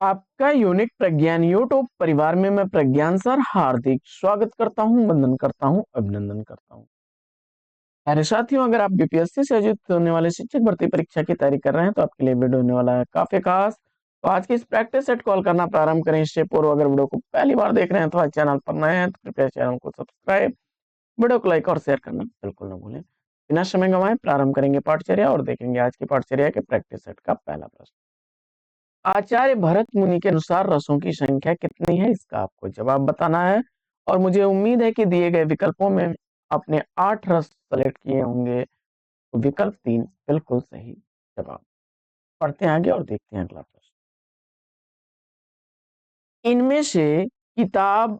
आपका यूनिक प्रज्ञान यूट्यूब परिवार में मैं प्रज्ञान सर हार्दिक स्वागत करता हूं, वंदन करता हूं, अभिनंदन करता हूं। अरे साथियों, अगर आप बीपीएससी से आयोजित होने वाले शिक्षक भर्ती परीक्षा की तैयारी कर रहे हैं तो आपके लिए वीडियो होने वाला है काफी खास। तो आज की इस प्रैक्टिस सेट कॉल करना प्रारंभ करें। इससे पूर्व अगर वीडियो को पहली बार देख रहे हैं तो आज चैनल पर नए हैं तो कृपया चैनल को सब्सक्राइब, वीडियो को लाइक और शेयर करना बिल्कुल न भूलें। बिना समय गंवाए प्रारंभ करेंगे पाठचर्या और देखेंगे आज की पाठचर्या के प्रैक्टिस सेट का पहला प्रश्न। आचार्य भरत मुनि के अनुसार रसों की संख्या कितनी है, इसका आपको जवाब बताना है। और मुझे उम्मीद है कि दिए गए विकल्पों में आपने 8 रस सेलेक्ट किए होंगे, तो विकल्प 3 बिल्कुल सही जवाब। पढ़ते हैं आगे और देखते हैं अगला प्रश्न। इनमें से किताब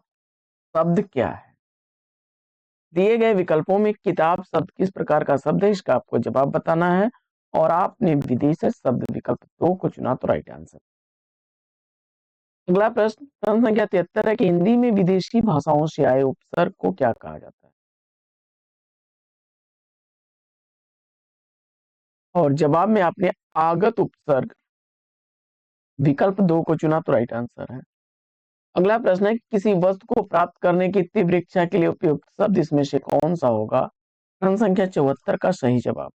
शब्द क्या है? दिए गए विकल्पों में किताब शब्द किस प्रकार का शब्द है, इसका आपको जवाब बताना है। और आपने विदेशी शब्द विकल्प 2 को चुना, तो राइट आंसर। अगला प्रश्न संख्या 73 है कि हिंदी में विदेशी भाषाओं से आए उपसर्ग को क्या कहा जाता है? और जवाब में आपने आगत उपसर्ग विकल्प 2 को चुना, तो राइट आंसर है। अगला प्रश्न है किसी वस्तु को प्राप्त करने की तीव्र इच्छा के लिए उपयुक्त शब्द इसमें से कौन सा होगा? प्रश्न संख्या 74 का सही जवाब।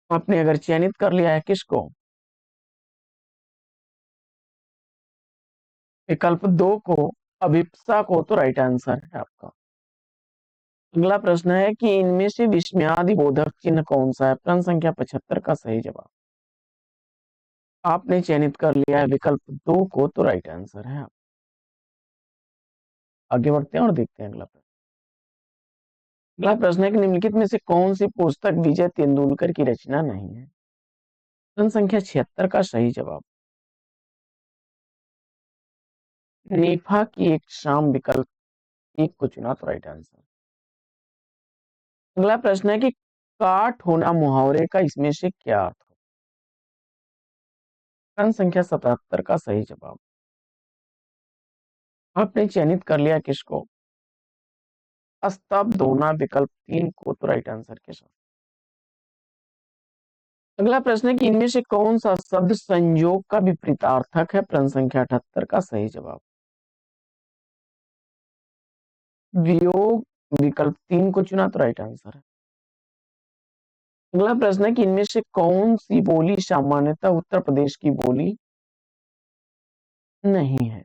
आपने अगर चयनित कर लिया है किसको? विकल्प 2 को, अभिप्सा को, तो राइट आंसर है आपका। अगला प्रश्न है कि इनमें से विस्मयादि बोधक चिन्ह कौन सा है? प्रश्न संख्या 75 का सही जवाब। आपने चयनित कर लिया है विकल्प 2 को, तो राइट आंसर है। आगे बढ़ते हैं और देखते हैं अगला प्रश्न। अगला प्रश्न है कि निम्नलिखित में से कौन सी पुस्तक विजय तेंदुलकर की रचना नहीं है? प्रश्न संख्या 76 का सही जवाब। नेफा की एक शाम विकल्प 1 को चुना, तो राइट आंसर। अगला प्रश्न है कि काठ होना मुहावरे का इसमें से क्या अर्थ हो? प्रश्न संख्या 77 का सही जवाब। आपने चयनित कर लिया किसको? स्तब्ध होना विकल्प 3 को, तो राइट आंसर के साथ। अगला प्रश्न है कि इनमें से कौन सा शब्द संयोग का विपरीतार्थक है? प्रश्न संख्या 78 का सही जवाब। वियोग विकल्प 3 को चुना, तो राइट आंसर है। अगला प्रश्न है कि इनमें से कौन सी बोली सामान्यतः उत्तर प्रदेश की बोली नहीं है?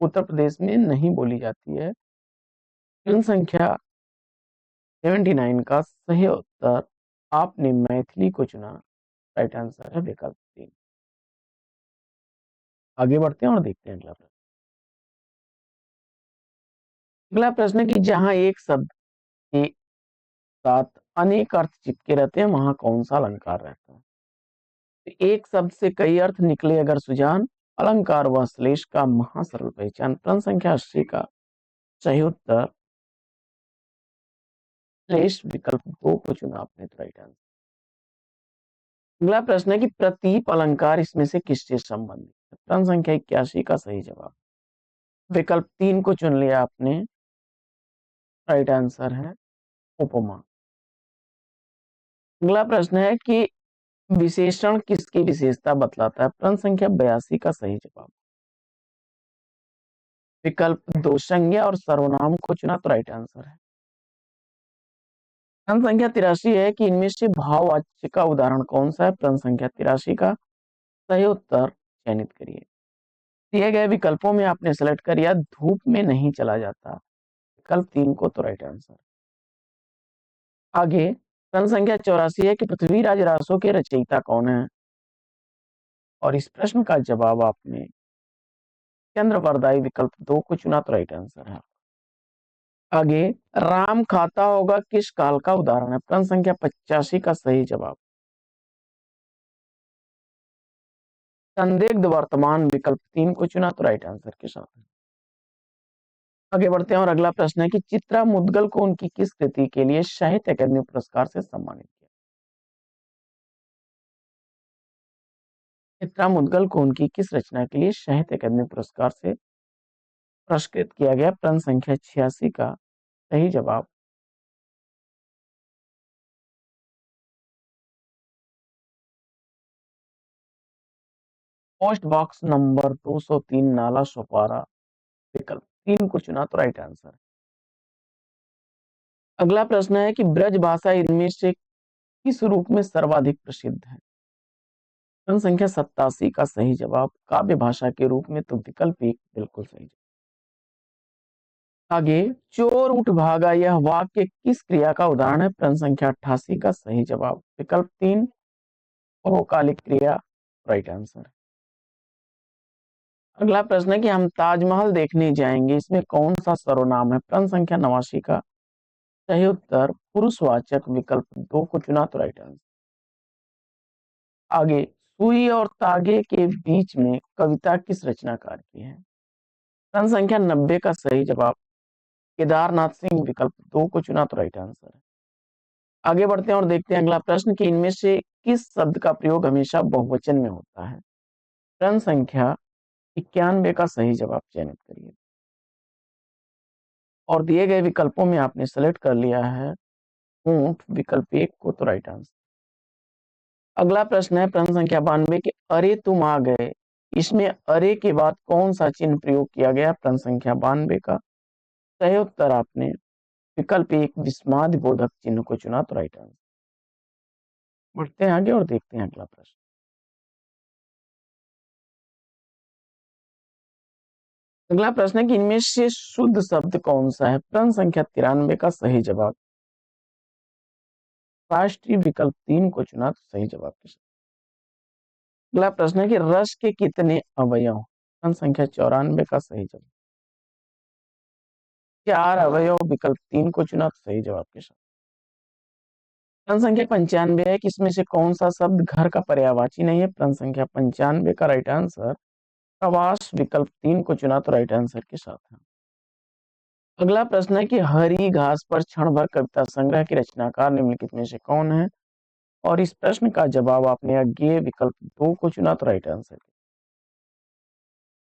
उत्तर प्रदेश में नहीं बोली जाती है। प्रश्न संख्या 79 का सही उत्तर आपने मैथिली को चुना, राइट आंसर है विकल्प 3। आगे बढ़ते हैं और देखते हैं अगला प्रश्न। अगला प्रश्न है कि जहां एक शब्द के साथ अनेक अर्थ चिपके रहते हैं वहां कौन सा अलंकार रहता है? तो एक शब्द से कई अर्थ निकले अगर सुजान, अलंकार व श्लेष का महासरल पहचान। प्रश्न संख्या 80 का सही उत्तर श्लेष विकल्प 2 को चुना आपने, तो राइट आंसर। अगला प्रश्न है कि प्रतीप अलंकार इसमें से किससे संबंधित है? प्रश्न संख्या 81 का सही जवाब। विकल्प 3 को चुन लिया आपने, राइट आंसर है उपमा। अगला प्रश्न है कि विशेषण किसकी विशेषता बतलाता है? प्रश्न संख्या 82 का सही जवाब। विकल्प 2 संज्ञा और सर्वनाम को चुना, तो राइट आंसर है। प्रश्न संख्या 83 है कि इनमें से भाववाच्य का उदाहरण कौन सा है? प्रश्न संख्या 83 का सही उत्तर चयनित करिए। दिए गए विकल्पों में आपने सेलेक्ट किया धूप में नहीं चला जाता, विकल्प 3 को, तो राइट आंसर। आगे प्रश्न संख्या 84 है कि पृथ्वीराज रासो के रचयिता कौन है? और इस प्रश्न का जवाब आपने चंद्रवरदाई विकल्प 2 को चुना, तो राइट आंसर है। आगे राम खाता होगा किस काल का उदाहरण है? प्रश्न संख्या 85 का सही जवाब। संदिग्ध वर्तमान विकल्प 3 को चुना, तो राइट आंसर के साथ। आगे बढ़ते हैं और अगला प्रश्न है कि चित्रा मुद्गल को उनकी किस कृति के लिए साहित्य अकादमी पुरस्कार से सम्मानित किया? चित्रा मुद्गल को उनकी किस रचना के लिए साहित्य अकादमी पुरस्कार से पुरस्कृत किया गया? प्रश्न संख्या 86 का सही जवाब। Post box number 203 Nala Sopara, विकल्प 3 को चुना तो राइट आंसर। अगला प्रश्न है कि ब्रज भाषा इनमें से किस रूप में सर्वाधिक प्रसिद्ध है? प्रश्न संख्या 87 का सही जवाब काव्य भाषा के रूप में, तो विकल्प 1 बिल्कुल सही। आगे, चोर उठ भागा यह वाक्य किस क्रिया का उदाहरण है? प्रश्न संख्या 88 का सही जवाब विकल्प 3 बहुकालिक क्रिया, राइट आंसर। अगला प्रश्न है कि हम ताजमहल देखने जाएंगे, इसमें कौन सा सर्वनाम है? प्रश्न संख्या 89 का सही उत्तर पुरुषवाचक, विकल्प 2 को चुना तो राइट आंसर। आगे, सुई और तागे के बीच में कविता किस रचनाकार की है? प्रश्न संख्या 90 का सही जवाब केदारनाथ सिंह, विकल्प 2 को चुना तो राइट आंसर है। आगे बढ़ते हैं और देखते हैं अगला प्रश्न कि इनमें से किस शब्द का प्रयोग हमेशा बहुवचन में होता है? प्रश्न संख्या 91 का सही जवाब चयनित करिए और दिए गए विकल्पों में आपने सेलेक्ट कर लिया है ऊंट, विकल्प 1 को तो राइट आंसर। अगला प्रश्न है प्रश्न संख्या 92 के अरे तुम आ गए, इसमें अरे के बाद कौन सा चिन्ह प्रयोग किया गया? प्रश्न संख्या 92 का सही उत्तर आपने विकल्प 1 विस्माद बोधक चिन्ह को चुना तो राइट आंसर। बढ़ते हैं आगे और देखते हैं अगला प्रश्न। अगला प्रश्न है कि इनमें से शुद्ध शब्द कौन सा है? प्रश्न संख्या 93 का सही जवाब राष्ट्रीय, विकल्प 3 को चुना तो सही जवाब के साथ। अगला प्रश्न है कि रस के कितने अवयव? प्रश्न संख्या 94 का सही जवाब 4 अवयव, विकल्प 3 को चुना तो सही जवाब के साथ। प्रश्न संख्या 95 है कि इसमें से कौन सा शब्द घर का पर्यायवाची नहीं है? प्रश्न संख्या 95 का राइट आंसर प्रवास, विकल्प 3 को चुना तो राइट आंसर के साथ है। अगला प्रश्न है कि हरी घास पर क्षण भर कविता संग्रह के रचनाकार निम्नलिखित में से कौन है? और इस प्रश्न का जवाब आपने अज्ञेय, विकल्प 2 को चुना तो राइट आंसर।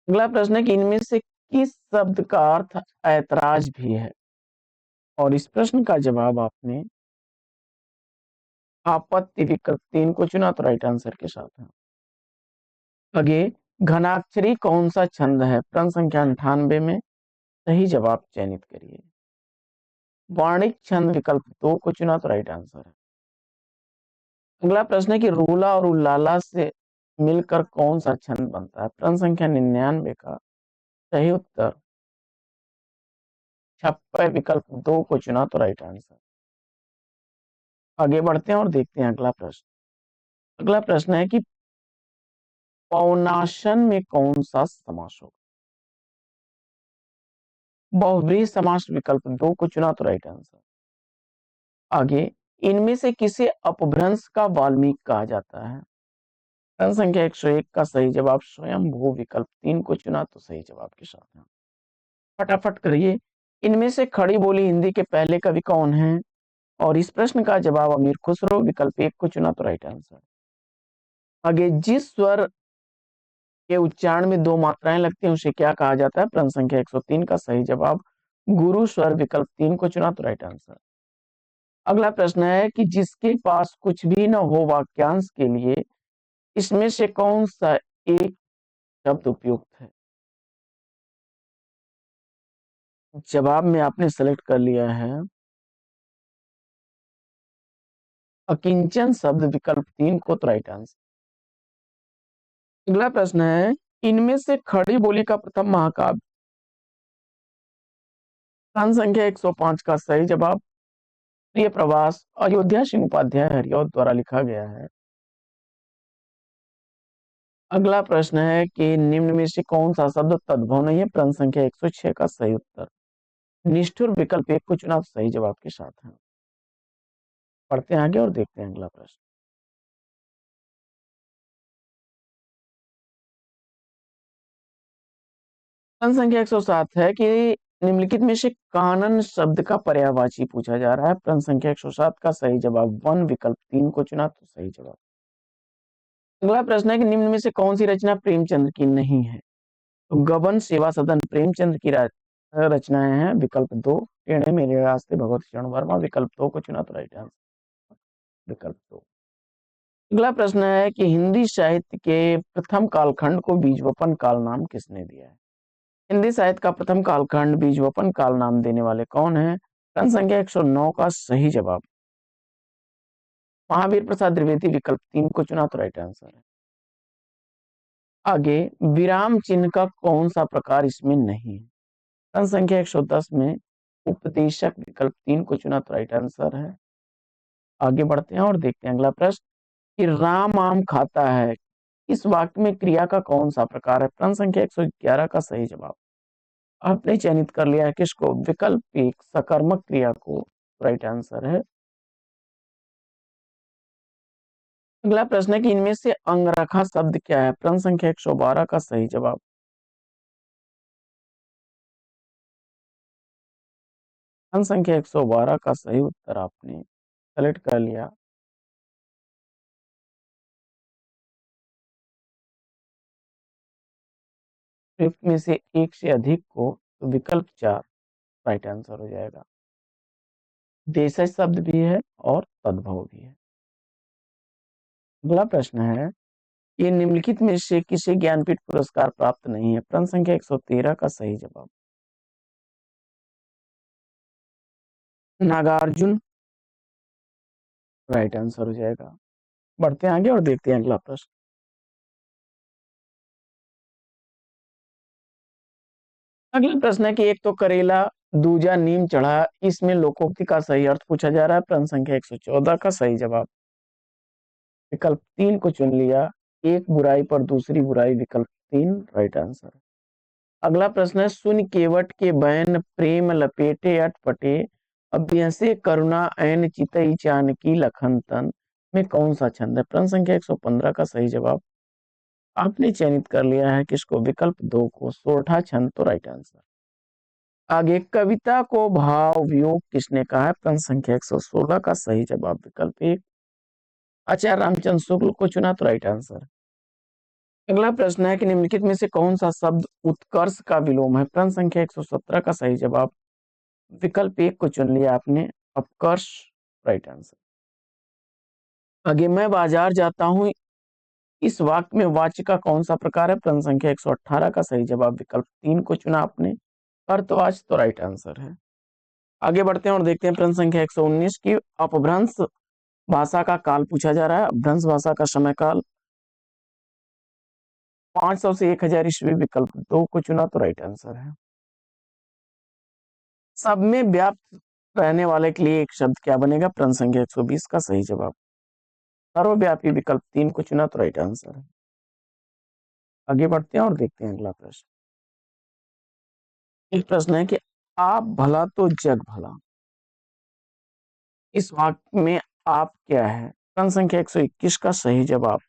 अगला प्रश्न है कि इनमें से किस शब्द का अर्थ ऐतराज भी है? और इस प्रश्न का जवाब आपने आपत्ति, विकल्प 3 को चुना तो राइट आंसर के साथ है। आगे, घनाक्षरी कौन सा छंद है? प्रश्न संख्या 98 में सही जवाब चयनित करिए। वाणिक छंद, विकल्प 2 को चुना तो राइट आंसर है। अगला प्रश्न है कि रूला और उल्लाला से मिलकर कौन सा छंद बनता है? प्रश्न संख्या 99 का सही उत्तर छप्पर, विकल्प 2 को चुना तो राइट आंसर। आगे बढ़ते हैं और देखते हैं अगला प्रश्न। अगला प्रश्न है कि पौनाशन में कौन सा समास होगा? बहुव्रीहि समास, विकल्प 2 को चुना तो राइट आंसर। आगे, इनमें से किसे अपभ्रंश का वाल्मीकि कहा जाता है? प्रश्न संख्या 101 का सही जवाब स्वयंभू, विकल्प 3 को चुना तो सही जवाब के साथ है। फटाफट करिए, इनमें से खड़ी बोली हिंदी के पहले कवि कौन है? और इस प्रश्न का जवाब अमीर खुसरो, विकल्प 1 को चुना तो राइट आंसर। आगे, जिस स्वर के उच्चारण में दो मात्राएं लगती हैं उसे क्या कहा जाता है? प्रश्न संख्या 103 का सही जवाब गुरु स्वर, विकल्प 3 को चुना तो राइट आंसर। अगला प्रश्न है कि जिसके पास कुछ भी न हो वाक्यांश के लिए इसमें से कौन सा एक शब्द उपयुक्त है? जवाब में आपने सेलेक्ट कर लिया है अकिंचन शब्द, विकल्प 3 को तो राइट आंसर। अगला प्रश्न है इनमें से खड़ी बोली का प्रथम महाकाव्य? प्रश्न संख्या 105 का सही जवाब प्रिय प्रवास अयोध्या सिंह उपाध्याय हरिऔध द्वारा लिखा गया है। अगला प्रश्न है कि निम्न में से कौन सा शब्द तद्भव नहीं है? प्रश्न संख्या 106 का सही उत्तर निष्ठुर, विकल्प 1 को चुना तो सही जवाब के साथ है। पढ़ते हैं आगे और देखते हैं अगला प्रश्न। प्रश्न संख्या 107 है कि निम्नलिखित में से कानन शब्द का पर्यायवाची पूछा जा रहा है। प्रश्न संख्या 107 का सही जवाब वन, विकल्प 3 को चुना तो सही जवाब। अगला प्रश्न है कि निम्न में से कौन सी रचना प्रेमचंद्र की नहीं है? तो गबन, सेवा सदन प्रेमचंद्र की रचनाएं हैं, विकल्प 2 टेढ़े मेरे रास्ते भगवत शरण वर्मा, विकल्प 2 को चुना तो राइट आंसर विकल्प 2। अगला प्रश्न है कि हिंदी साहित्य के प्रथम कालखंड को बीजवपन काल नाम किसने दिया है? हिंदी साहित्य का प्रथम कालखंड बीजवपन काल नाम देने वाले कौन है? प्रश्न संख्या 109 का सही जवाब महावीर प्रसाद द्विवेदी, विकल्प 3 को चुना तो राइट आंसर है। आगे विराम चिन्ह का कौन सा प्रकार इसमें नहीं है? प्रश्न संख्या 110 में उपदेशक, विकल्प 3 को चुना तो राइट आंसर है। आगे बढ़ते हैं और देखते हैं अगला प्रश्न कि राम आम खाता है, इस वाक्य में क्रिया का कौन सा प्रकार है? प्रश्न संख्या 111 का सही जवाब आपने चयनित कर लिया है किसको? विकल्प एक सकर्मक क्रिया को, राइट आंसर है। अगला प्रश्न है कि इनमें से अंगरखा शब्द क्या है? प्रश्न संख्या 112 का सही जवाब प्रश्न संख्या 112 का सही उत्तर आपने सेलेक्ट कर लिया। फिफ्थ में से एक से अधिक को, तो विकल्प 4 राइट आंसर हो जाएगा। देशज शब्द भी है और तद्भव भी है। अगला प्रश्न है ये निम्नलिखित में से किसे ज्ञानपीठ पुरस्कार प्राप्त नहीं है? प्रश्न संख्या 113 का सही जवाब नागार्जुन, राइट आंसर हो जाएगा। बढ़ते हैं आगे और देखते हैं अगला प्रश्न। अगला प्रश्न है कि एक तो करेला, दूजा नीम चढ़ा, इसमें लोकोक्ति का सही अर्थ पूछा जा रहा है। प्रश्न संख्या 114 का सही जवाब विकल्प 3 को चुन लिया। एक बुराई पर दूसरी बुराई, विकल्प 3 राइट आंसर। अगला प्रश्न है सुन केवट के बैन प्रेम लपेटे अटपटे अभ्यसे करुणा ऐन चितई चानकी लखन तन में कौन सा छंद है? प्रश्न संख्या 115 का सही जवाब आपने चयनित कर लिया है किसको? विकल्प 2 को, सोरठा छंद तो राइट आंसर। आगे कविता को भाव वियोग किसने कहा है? प्रश्न संख्या 116 का सही जवाब विकल्प 1 आचार्य रामचंद्र शुक्ल को चुना तो राइट आंसर। अगला प्रश्न है कि निम्नलिखित में से कौन सा शब्द उत्कर्ष का विलोम है? प्रश्न संख्या 117 का सही जवाब विकल्प 1 को चुन लिया आपने, अपकर्ष राइट आंसर। आगे मैं बाजार जाता हूं, इस वाक्य में वाच्य का कौन सा प्रकार है? प्रश्न संख्या 118 का सही जवाब विकल्प 3 को चुना आपने, अर्थवाच तो राइट आंसर है। आगे बढ़ते हैं और देखते हैं प्रश्न संख्या 119 की अपभ्रंश भाषा का काल पूछा जा रहा है। अपभ्रंश भाषा का समय काल 500 से 1000 ईस्वी, विकल्प 2 को चुना तो राइट आंसर है। सब में व्याप्त रहने वाले के लिए एक शब्द क्या बनेगा? प्रश्न संख्या 120 का सही जवाब सर्वव्यापी, विकल्प 3 को चुना तो राइट आंसर है। आगे बढ़ते हैं और देखते हैं अगला प्रश्न। एक प्रश्न है कि आप भला तो जग भला, इस वाक्य में आप क्या है? प्रश्न संख्या 121 का सही जवाब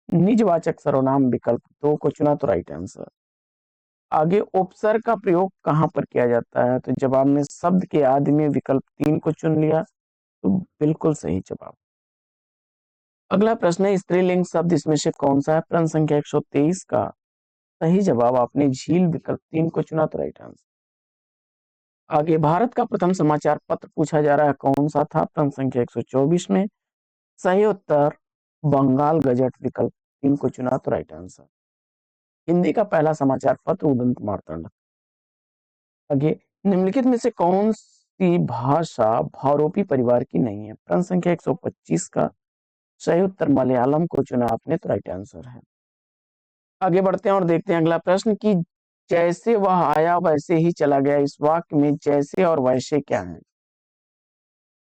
निजवाचक सर्वनाम, विकल्प 2 को चुना तो राइट आंसर। आगे उपसर्ग का प्रयोग कहां पर किया जाता है? तो जवाब में शब्द के आदि में, विकल्प 3 को चुन लिया तो बिल्कुल सही जवाब। अगला प्रश्न है स्त्रीलिंग शब्द इसमें से कौन सा है? प्रश्न संख्या 123 का सही जवाब आपने झील, विकल्प 3 को चुना तो राइट आंसर। आगे भारत का प्रथम समाचार पत्र पूछा जा रहा है, कौन सा था? प्रश्न संख्या 124 में सही उत्तर बंगाल गजट, विकल्प 3 को चुना तो राइट आंसर। हिंदी का पहला समाचार पत्र उदंत मार्तंड। आगे निम्नलिखित में से कौन सी भाषा भावरूपी परिवार की नहीं है? प्रश्न संख्या 125 का सही उत्तर मलयालम को चुना आपने तो राइट आंसर है। आगे बढ़ते हैं और देखते हैं अगला प्रश्न कि जैसे वह आया वैसे ही चला गया, इस वाक्य में जैसे और वैसे क्या है?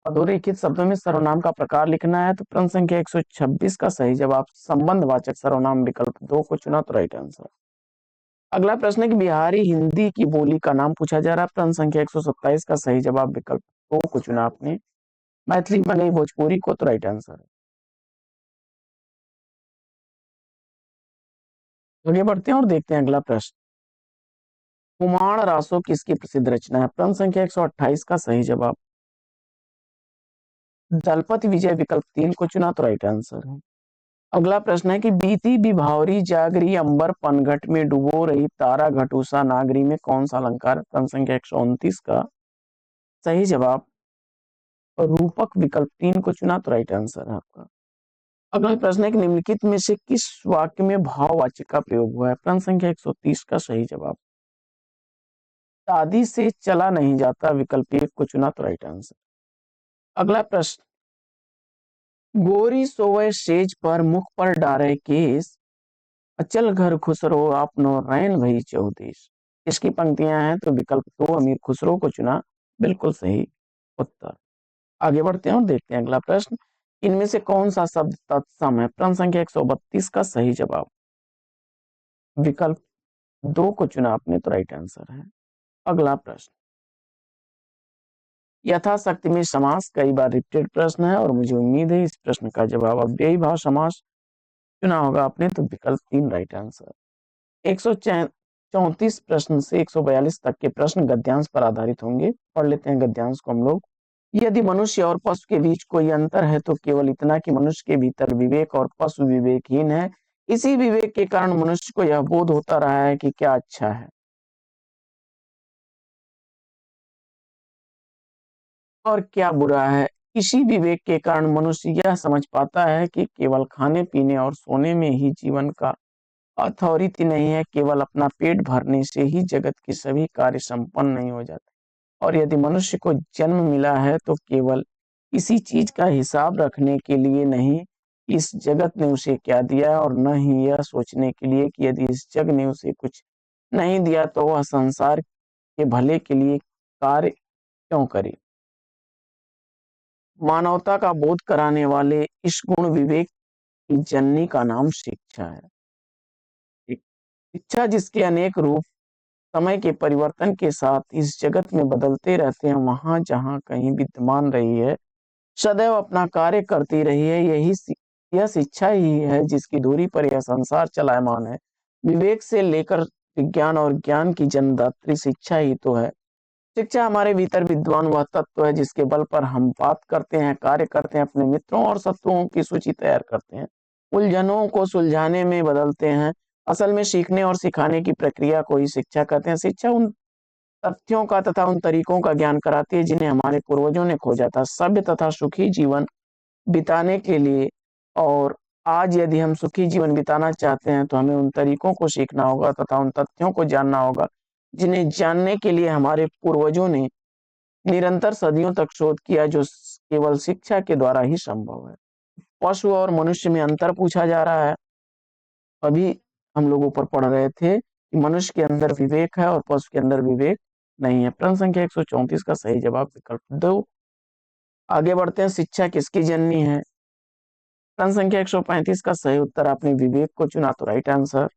अधोरेखित शब्दों में सर्वनाम का प्रकार लिखना है, तो प्रश्न संख्या 126 का सही जवाब संबंधवाचक सर्वनाम, विकल्प 2 को चुना तो राइट आंसर। अगला प्रश्न है कि बिहारी हिंदी की बोली का नाम पूछा जा रहा है। प्रश्न संख्या 127 का सही जवाब विकल्प 2 को चुना आपने, मैथिली बनी भोजपुरी को तो राइट आंसर है। आगे बढ़ते हैं और देखते हैं अगला प्रश्न। कुमार रासो किसकी प्रसिद्ध रचना है? प्रश्न संख्या 128 का सही जवाब दलपति विजय, विकल्प 3 को चुना तो राइट आंसर है। अगला प्रश्न है कि बीती विभावरी जागरी अंबर पनघट में डुबो रही तारा घटूसा नागरी में कौन सा अलंकार? प्रश्न संख्या 129 का सही जवाब रूपक, विकल्प 3 को चुना तो राइट आंसर है आपका। अगला प्रश्न है कि निम्नलिखित में से किस वाक्य में भाववाचक का प्रयोग हुआ है? प्रश्न संख्या 130 का सही जवाब शादी से चला नहीं जाता, विकल्प एक को चुना तो राइट आंसर। अगला प्रश्न, गोरी सोवे सेज पर मुख पर डारे केस, अचल घर खुसरो आपनो रैन भई चौदेश। इसकी पंक्तियां हैं तो विकल्प दो अमीर खुसरो को चुना, बिल्कुल सही उत्तर। आगे बढ़ते हैं और देखते हैं अगला प्रश्न, इनमें से कौन सा शब्द तत्सम है? प्रश्न संख्या 132 का सही जवाब विकल्प दो को चुना आपने तो राइट आंसर है। अगला प्रश्न, यथाशक्ति में समास कई बार रिपीटेड प्रश्न है और मुझे उम्मीद है इस प्रश्न का जवाब अव्ययी भाव समास चुना होगा आपने तो विकल्प तीन राइट आंसर। 134 प्रश्न से 142 तक के प्रश्न गद्यांश पर आधारित होंगे। पढ़ लेते हैं गद्यांश को हम लोग। यदि मनुष्य और पशु के बीच कोई अंतर है तो केवल इतना कि मनुष्य के भीतर विवेक और पशु विवेकहीन है। इसी विवेक के कारण मनुष्य को यह बोध होता रहा है कि क्या अच्छा है और क्या बुरा है। इसी विवेक के कारण मनुष्य यह समझ पाता है कि केवल खाने पीने और सोने में ही जीवन का अथॉरिटी नहीं है, केवल अपना पेट भरने से ही जगत के सभी कार्य संपन्न नहीं हो जाते। और यदि मनुष्य को जन्म मिला है तो केवल इसी चीज का हिसाब रखने के लिए नहीं, इस जगत ने उसे क्या दिया है, और न ही यह सोचने के लिए कि यदि इस जग ने उसे कुछ नहीं दिया तो वह संसार के भले के लिए कार्य क्यों करे। मानवता का बोध कराने वाले इस गुण विवेक की जननी का नाम शिक्षा है। शिक्षा जिसके अनेक रूप समय के परिवर्तन के साथ इस जगत में बदलते रहते हैं, वहां जहां कहीं विद्यमान रही है, सदैव अपना कार्य करती रही है। यह शिक्षा ही है जिसकी धुरी पर यह संसार चलायमान है। विवेक से लेकर विज्ञान और ज्ञान की जन्मदात्री शिक्षा ही तो है। शिक्षा हमारे भीतर विद्वान वह तत्व है जिसके बल पर हम बात करते हैं, कार्य करते हैं, अपने मित्रों और शत्रुओं की सूची तैयार करते हैं, उलझनों को सुलझाने में बदलते हैं। असल में सीखने और सिखाने की प्रक्रिया को ही शिक्षा कहते हैं। शिक्षा उन तथ्यों का तथा उन तरीकों का ज्ञान कराती है जिन्हें हमारे पूर्वजों ने खोजा था सभ्य तथा सुखी जीवन बिताने के लिए। और आज यदि हम सुखी जीवन बिताना चाहते हैं तो हमें उन तरीकों को सीखना होगा तथा उन तथ्यों को जानना होगा जिन्हें जानने के लिए हमारे पूर्वजों ने निरंतर सदियों तक शोध किया, जो केवल शिक्षा के द्वारा ही संभव है। पशु और मनुष्य में अंतर पूछा जा रहा है। अभी हम लोग ऊपर पढ़ रहे थे कि मनुष्य के अंदर विवेक है और पशु के अंदर विवेक नहीं है। प्रश्न संख्या 134 का सही जवाब विकल्प दो। आगे बढ़ते हैं, शिक्षा किसकी जननी है? प्रश्न संख्या 135 का सही उत्तर आपने विवेक को चुना तो राइट आंसर।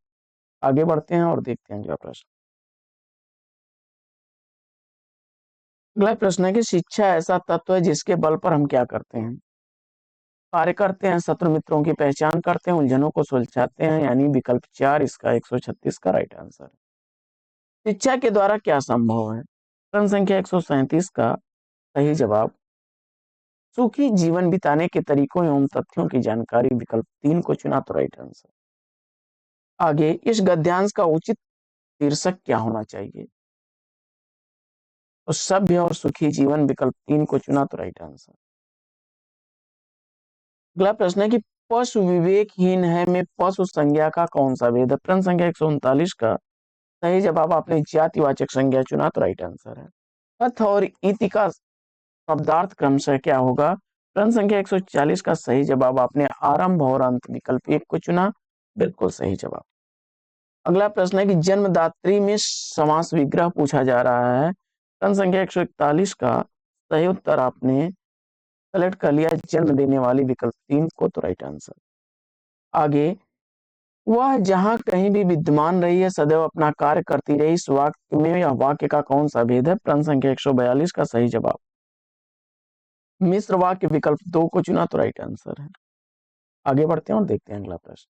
आगे बढ़ते हैं और देखते हैं अगला प्रश्न। अगला प्रश्न है कि शिक्षा ऐसा तत्व है जिसके बल पर हम क्या करते हैं? कार्य करते हैं, शत्रु मित्रों की पहचान करते हैं, उलझनों को सुलझाते हैं, यानी विकल्प चार इसका 136 का राइट आंसर है। शिक्षा के द्वारा क्या संभव है? प्रश्न संख्या 137 का सही जवाब सुखी जीवन बिताने के तरीकों एवं तथ्यों की जानकारी, विकल्प तीन को चुना तो राइट आंसर। आगे, इस गद्यांश का उचित शीर्षक क्या होना चाहिए? तो सभ्य और सुखी जीवन, विकल्प तीन को चुना तो राइट आंसर। अगला प्रश्न है कि पशु विवेकहीन है में पशु संज्ञा का कौन सा भेद है? प्रश्न संख्या 139 का सही जवाब आपने जातिवाचक संज्ञा चुना तो राइट आंसर है। अर्थ और इति का शब्दार्थ क्रमशः क्या होगा? प्रश्न संख्या 140 का सही जवाब आपने आरंभ और अंत, विकल्प एक को चुना, बिल्कुल सही जवाब। अगला प्रश्न है कि जन्मदात्री में समास विग्रह पूछा जा रहा है। प्रश्न संख्या 141 का सही उत्तर आपने सेलेक्ट कर लिया, जन्म देने वाली, विकल्प तीन को तो राइट आंसर। आगे, वह जहां कहीं भी विद्यमान रही है सदैव अपना कार्य करती रही, इस वाक्य में या वाक्य का कौन सा भेद है? प्रश्न संख्या 142 का सही जवाब मिश्र वाक्य, विकल्प दो को चुना तो राइट आंसर है। आगे बढ़ते हैं और देखते हैं अगला प्रश्न।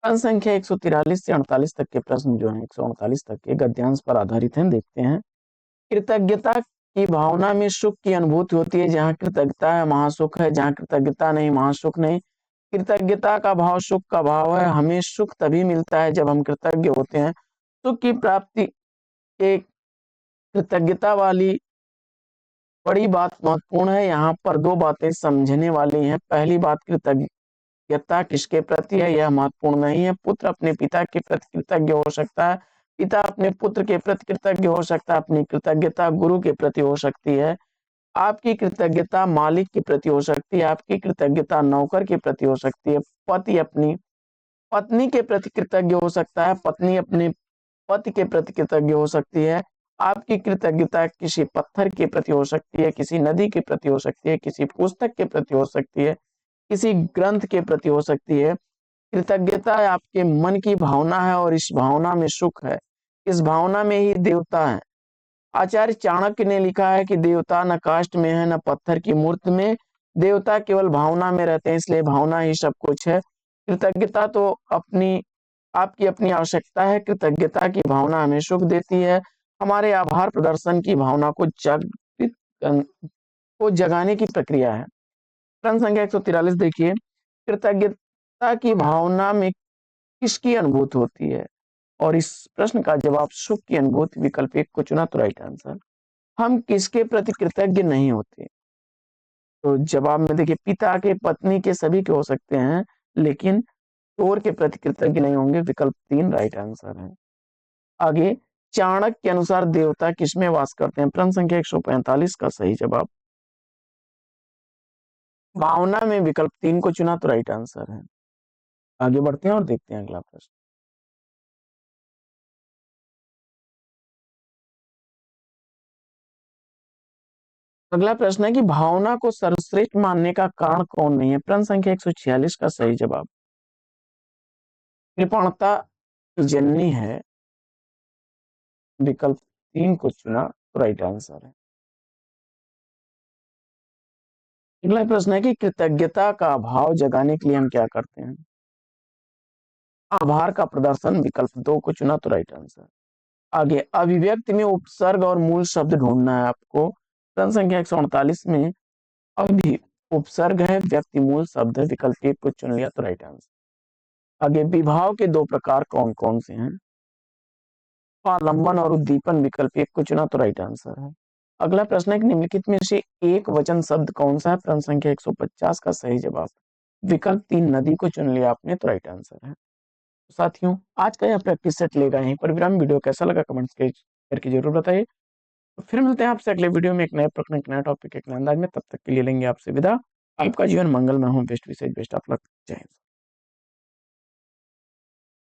प्रश्न संख्या 143 से 48 तक के प्रश्न जो हैं 148 तक के गद्यांश पर आधारित हैं। देखते हैं, कृतज्ञता की भावना में सुख की अनुभूति होती है, जहाँ कृतज्ञता है वहां सुख है, जहाँ कृतज्ञता नहीं वहां सुख नहीं। कृतज्ञता का भाव सुख का भाव है। हमें सुख तभी मिलता है जब हम कृतज्ञ होते हैं। सुख की प्राप्ति एक कृतज्ञता वाली बड़ी बात महत्वपूर्ण है, यहाँ पर दो बातें समझने वाली हैं। पहली बात, कृतज्ञता किसके प्रति है यह महत्वपूर्ण नहीं है। पुत्र अपने पिता के प्रति कृतज्ञ हो सकता है, पिता अपने पुत्र के प्रति कृतज्ञ हो सकता है, अपनी कृतज्ञता गुरु के प्रति हो सकती है, आपकी कृतज्ञता मालिक के प्रति हो सकती है, आपकी कृतज्ञता नौकर के प्रति हो सकती है, पति अपनी पत्नी के प्रति कृतज्ञ हो सकता है, पत्नी अपने पति के प्रति कृतज्ञ हो सकती है। आपकी कृतज्ञता किसी पत्थर के प्रति हो सकती है, किसी नदी के प्रति हो सकती है, किसी पुस्तक के प्रति हो सकती है, किसी ग्रंथ के प्रति हो सकती है। कृतज्ञता आपके मन की भावना है और इस भावना में सुख है, इस भावना में ही देवता है। आचार्य चाणक्य ने लिखा है कि देवता न काष्ठ में है न पत्थर की मूर्ति में, देवता केवल भावना में रहते हैं, इसलिए भावना ही सब कुछ है। कृतज्ञता तो अपनी आपकी अपनी आवश्यकता है, कृतज्ञता की भावना हमें सुख देती है, हमारे आभार प्रदर्शन की भावना को जगाने की प्रक्रिया है। प्रश्न संख्या 143 देखिए, कृतज्ञता की भावना में किसकी अनुभूति होती है? और इस प्रश्न का जवाब सुख की अनुभूति, विकल्प 1 को चुना तो राइट आंसर। हम किसके प्रति कृतज्ञ नहीं होते? तो जवाब में देखिए, पिता के, पत्नी के, सभी के हो सकते हैं, लेकिन चोर के प्रति कृतज्ञ नहीं होंगे, विकल्प 3 राइट आंसर है। आगे, चाणक्य के अनुसार देवता किसमें वास करते हैं? प्रश्न संख्या 145 का सही जवाब भावना में, विकल्प 3 को चुना तो राइट आंसर है। आगे बढ़ते हैं और देखते हैं अगला प्रश्न। अगला प्रश्न है कि भावना को सर्वश्रेष्ठ मानने का कारण कौन नहीं है? प्रश्न संख्या 146 का सही जवाब कृपणता जननी है, विकल्प 3 को चुना तो राइट आंसर है। अगला प्रश्न है कि कृतज्ञता का भाव जगाने के लिए हम क्या करते हैं? आभार का प्रदर्शन, विकल्प 2 को चुना तो राइट आंसर। आगे, अभिव्यक्ति में उपसर्ग और मूल शब्द ढूंढना है आपको। प्रश्न संख्या 148 में अभी उपसर्ग है, व्यक्ति मूल शब्द है, विकल्प 1 को चुन लिया तो राइट आंसर। आगे, विभाव के दो प्रकार कौन कौन से हैं? आलंबन और उद्दीपन, विकल्प 1 को चुना तो राइट आंसर है। अगला प्रश्न है कि निम्नलिखित में से एक वचन शब्द कौन सा है? प्रश्न संख्या 150 का सही जवाब विकल्प 3 नदी को चुन लिया आपने तो राइट आंसर है। तो साथियों, आज का यह प्रैक्टिस सेट लेगा यहीं पर विराम। वीडियो कैसा लगा कमेंट्स करके जरूर बताइए। तो फिर मिलते हैं आपसे अगले वीडियो में एक नए प्रश्न, एक नया टॉपिक, एक नए अंदाज में। तब तक के लिए लेंगे आपसे विदा। आपका जीवन मंगलमय हो, बेस्ट विशेष बेस्ट ऑफ लक। जय हिंद।